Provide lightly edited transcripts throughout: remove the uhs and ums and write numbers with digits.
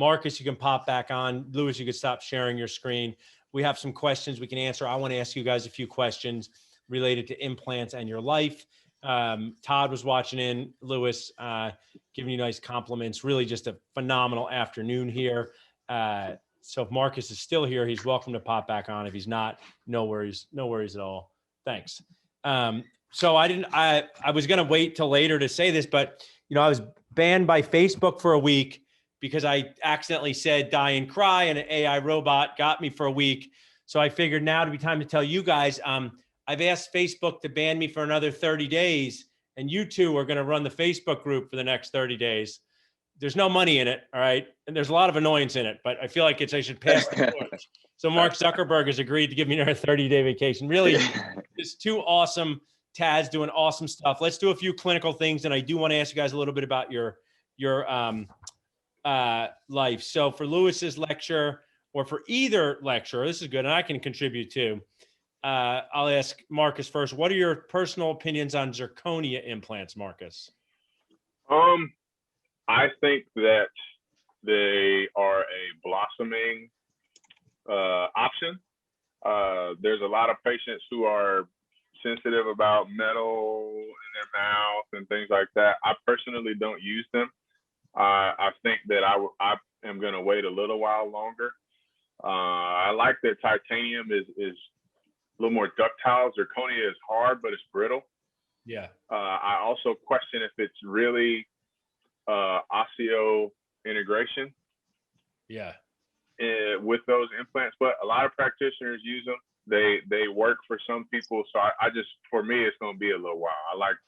Marcus, you can pop back on. Lewis, you can stop sharing your screen. We have some questions we can answer. I want to ask you guys a few questions related to implants and your life. Todd was watching in. Lewis, giving you nice compliments. Really just a phenomenal afternoon here. So if Marcus is still here, he's welcome to pop back on. If he's not, no worries at all. Thanks. So I was going to wait till later to say this, but I was banned by Facebook for a week because I accidentally said die and cry, and an AI robot got me for a week. So I figured now to be time to tell you guys, I've asked Facebook to ban me for another 30 days, and you two are going to run the Facebook group for the next 30 days. There's no money in it, all right? And there's a lot of annoyance in it, but I feel like I should pass the torch. So Mark Zuckerberg has agreed to give me another 30-day vacation. Really, it's two awesome Tads doing awesome stuff. Let's do a few clinical things, and I do want to ask you guys a little bit about your life. So for Lewis's lecture, or for either lecture, this is good, and I can contribute too. I'll ask Marcus first. What are your personal opinions on zirconia implants, Marcus? I think that they are a blossoming option. There's a lot of patients who are sensitive about metal in their mouth and things like that. I personally don't use them. I think that I am going to wait a little while longer. I like that titanium is a little more ductile. Zirconia is hard, but it's brittle. Yeah. I also question if it's really osseo integration. Yeah. With those implants, but a lot of practitioners use them. They work for some people, so I just, for me, it's going to be a little while.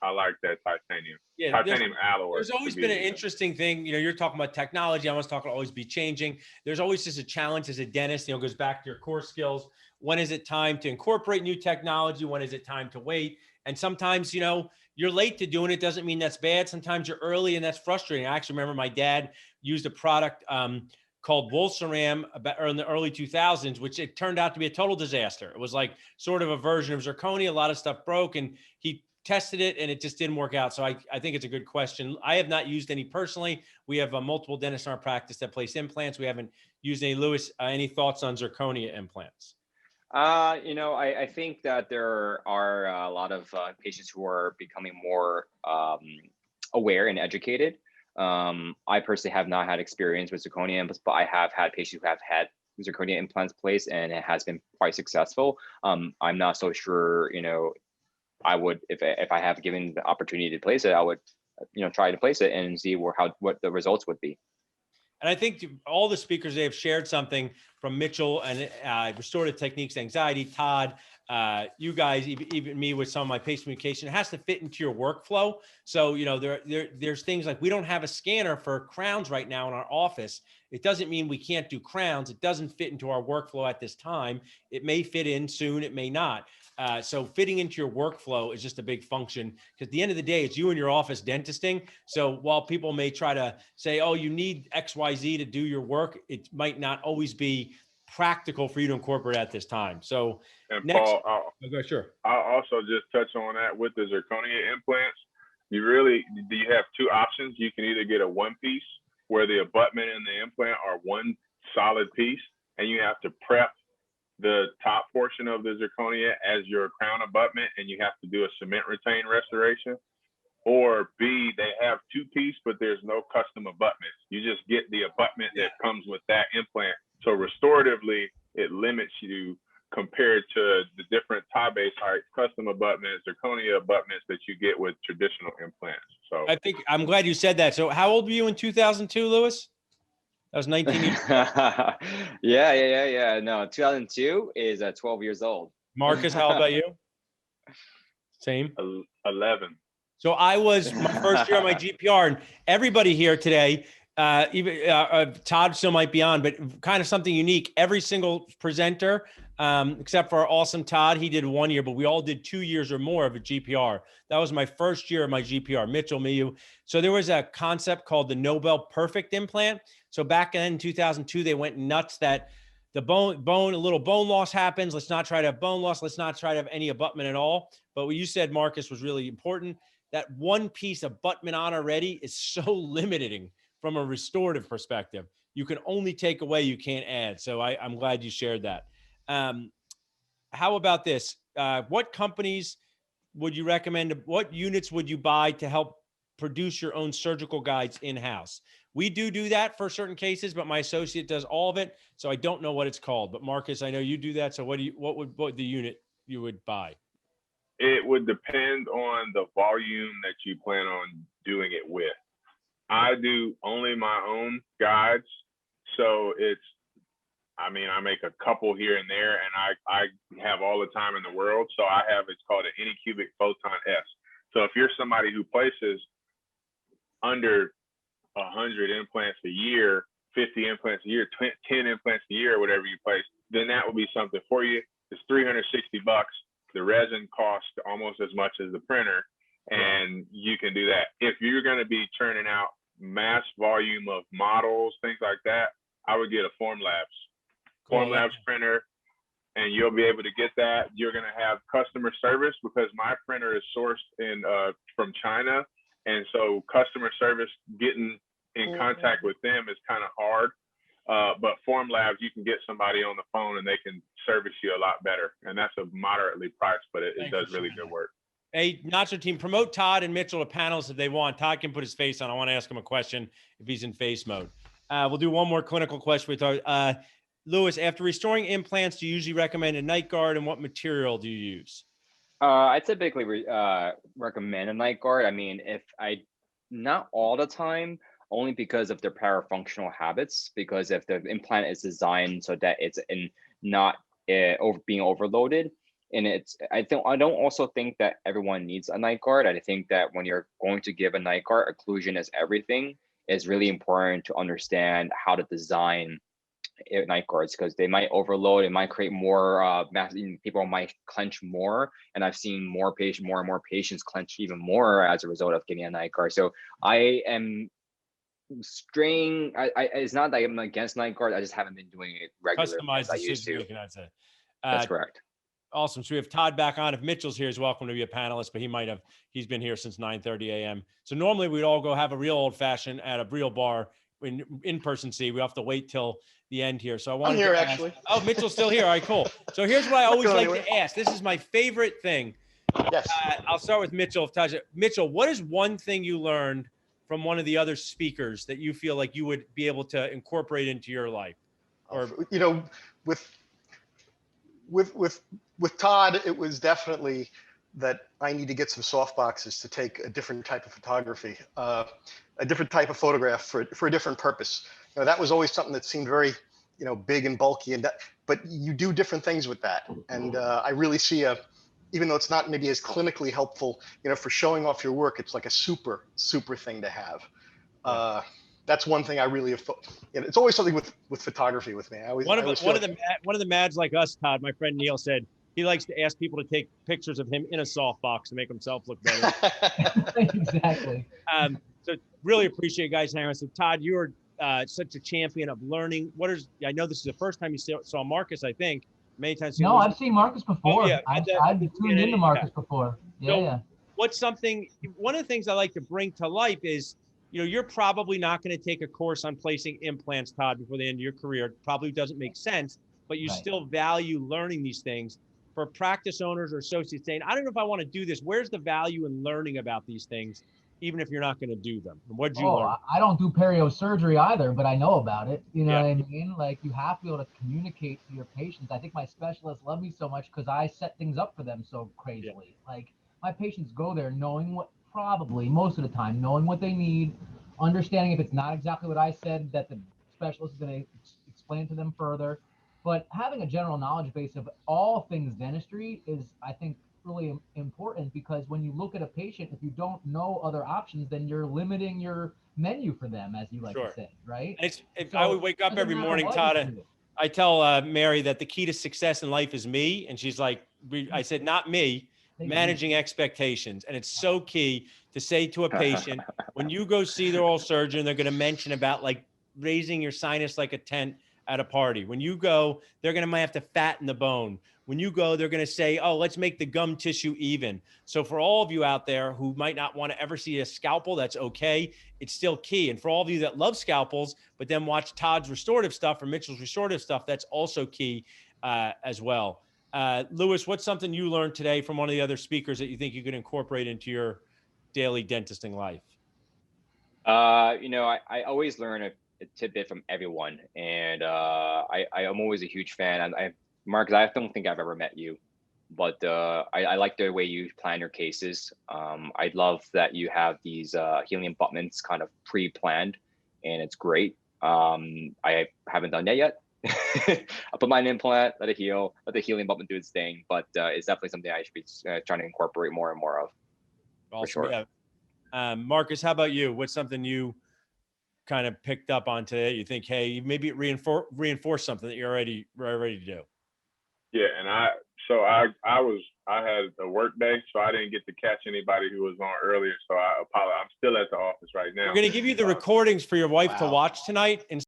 I like that titanium. Yeah, titanium alloy. There's always been an interesting thing. You're talking about technology. I was talking always be changing. There's always just a challenge as a dentist. It goes back to your core skills. When is it time to incorporate new technology? When is it time to wait? And sometimes, you're late to doing it. Doesn't mean that's bad. Sometimes you're early, and that's frustrating. I actually remember my dad used a product called Wolceram in the early 2000s, which it turned out to be a total disaster. It was like sort of a version of zirconia. A lot of stuff broke, and he tested it and it just didn't work out. So I think it's a good question. I have not used any personally. We have multiple dentists in our practice that place implants. We haven't used any. Lewis, any thoughts on zirconia implants? I think that there are a lot of patients who are becoming more aware and educated. I personally have not had experience with zirconia implants, but I have had patients who have had zirconia implants placed, and it has been quite successful. I'm not so sure, I would, if I have given the opportunity to place it, I would, try to place it and see what the results would be. And I think all the speakers, they have shared something from Mitchell and restorative techniques, anxiety, Todd, you guys, even me with some of my patient communication. It has to fit into your workflow. So, there's things like we don't have a scanner for crowns right now in our office. It doesn't mean we can't do crowns. It doesn't fit into our workflow at this time. It may fit in soon. It may not. So fitting into your workflow is just a big function, because at the end of the day, it's you in your office dentisting. So while people may try to say, oh, you need XYZ to do your work, it might not always be practical for you to incorporate at this time. So and next, Paul, sure. I'll also just touch on that with the zirconia implants. You have two options. You can either get a one piece where the abutment and the implant are one solid piece, and you have to prep the top portion of the zirconia as your crown abutment, and you have to do a cement retain restoration. Or B, they have two piece, but there's no custom abutments. You just get the abutment that comes with that implant. So restoratively, it limits you compared to the different tie-based custom abutments, zirconia abutments that you get with traditional implants. So I think I'm glad you said that. So how old were you in 2002, Lewis? That was 19 years ago. Yeah. No, 2002 is 12 years old. Marcus, how about you? Same. 11. So I was my first year on my GPR, and everybody here today, even Todd still might be on, but kind of something unique. Every single presenter, except for our awesome Todd, he did 1 year, but we all did 2 years or more of a GPR. That was my first year of my GPR. Mitchell, me, you. So there was a concept called the Nobel Perfect implant. So back in 2002, they went nuts that the a little bone loss happens. Let's not try to have bone loss. Let's not try to have any abutment at all. But what you said, Marcus, was really important. That one piece abutment on already is so limiting from a restorative perspective. you can only take away, you can't add. So I'm glad you shared that. How about this? What companies would you recommend? What units would you buy to help produce your own surgical guides in-house? We do that for certain cases, but my associate does all of it. So I don't know what it's called, but Marcus, I know you do that. So what the unit you would buy? It would depend on the volume that you plan on doing it with. I do only my own guides. So I make a couple here and there, and I have all the time in the world. So it's called an Anycubic Photon S. So if you're somebody who places under 100 implants a year, 50 implants a year, 10 implants a year, or whatever you place, then that would be something for you. It's $360. The resin costs almost as much as the printer, and you can do that. If you're going to be churning out mass volume of models, things like that, I would get a Formlabs printer, and you'll be able to get that. You're going to have customer service because my printer is sourced from China, and so customer service, getting in contact with them is kind of hard. But Formlabs, you can get somebody on the phone and they can service you a lot better. And that's a moderately priced, but it does really good work. Hey, Nacho team, promote Todd and Mitchell to panels if they want. Todd can put his face on. I want to ask him a question if he's in face mode. We'll do one more clinical question with our, Lewis, after restoring implants, do you usually recommend a night guard, and what material do you use? I typically recommend a night guard. Not all the time, only because of their parafunctional habits, because if the implant is designed so that it's not being overloaded. And I don't also think that everyone needs a night guard. I think that when you're going to give a night guard, occlusion is everything. It's really important to understand how to design night guards, because they might overload. It might create more people might clench more, and I've seen more and more patients clench even more as a result of getting a night guard. So I am straying. It's not that I'm against night guard. I just haven't been doing it regularly as I used to. That's correct. Awesome. So we have Todd back on. If Mitchell's here, he's welcome to be a panelist, but he's been here since 9:30 a.m. So normally we'd all go have a real old fashioned at a real bar in person. We have to wait till the end here. So I'm here actually. Oh, Mitchell's still here. All right, cool. So here's what I always like to ask. This is my favorite thing. Yes. I'll start with Mitchell. Mitchell, what is one thing you learned from one of the other speakers that you feel like you would be able to incorporate into your life? Or with Todd, it was definitely that I need to get some soft boxes to take a different type of photography, a different type of photograph for a different purpose. That was always something that seemed very, big and bulky, but you do different things with that. And I really see even though it's not maybe as clinically helpful, for showing off your work, it's like a super thing to have. That's one thing I really have. It's always something with photography with me. One of the mads like us, Todd, my friend Neil said he likes to ask people to take pictures of him in a softbox to make himself look better. Exactly. So really appreciate you guys hanging out. So Todd, you're such a champion of learning. I know this is the first time you saw Marcus, I think. Many times. No, I've seen Marcus before. Oh, yeah. I've tuned into Marcus before. Yeah. One of the things I like to bring to life is, you're probably not going to take a course on placing implants, Todd, before the end of your career. It probably doesn't make sense, but you still value learning these things. For practice owners or associates saying, I don't know if I want to do this, where's the value in learning about these things, even if you're not going to do them? What did you learn? I don't do perio surgery either, but I know about it. You know what I mean? Like, you have to be able to communicate to your patients. I think my specialists love me so much because I set things up for them so crazily. Like, my patients go there knowing most of the time, knowing what they need, understanding if it's not exactly what I said, that the specialist is going to explain to them further. But having a general knowledge base of all things dentistry is, I think, really important, because when you look at a patient, if you don't know other options, then you're limiting your menu for them, as you like to say, right? I would wake up every morning, Todd, I tell Mary that the key to success in life is me. And she's like, I said, not me, managing expectations. And it's so key to say to a patient, when you go see their oral surgeon, they're going to mention about like raising your sinus like a tent. at a party. When you go, they're going to might have to fatten the bone. When you go, they're going to say, oh, let's make the gum tissue even. So for all of you out there who might not want to ever see a scalpel, that's okay. It's still key. And for all of you that love scalpels, but then watch Todd's restorative stuff or Mitchell's restorative stuff, that's also key as well. Louis, what's something you learned today from one of the other speakers that you think you could incorporate into your daily dentisting life? I always learn a tidbit from everyone, and I'm always a huge fan. And Marcus, I don't think I've ever met you, but I like the way you plan your cases. I love that you have these healing abutments kind of pre-planned, and it's great. I haven't done that yet. I'll put mine implant, let it heal, let the healing abutment do its thing, but it's definitely something I should be trying to incorporate more and more of. Awesome. For sure. Yeah. Marcus, how about you? What's something you kind of picked up on today? You think, hey, maybe it reinforce something that you're already ready to do. Yeah, and I had a work day, so I didn't get to catch anybody who was on earlier. So I apologize. I'm still at the office right now. We're going to give you the recordings for your wife to Wow. watch tonight. And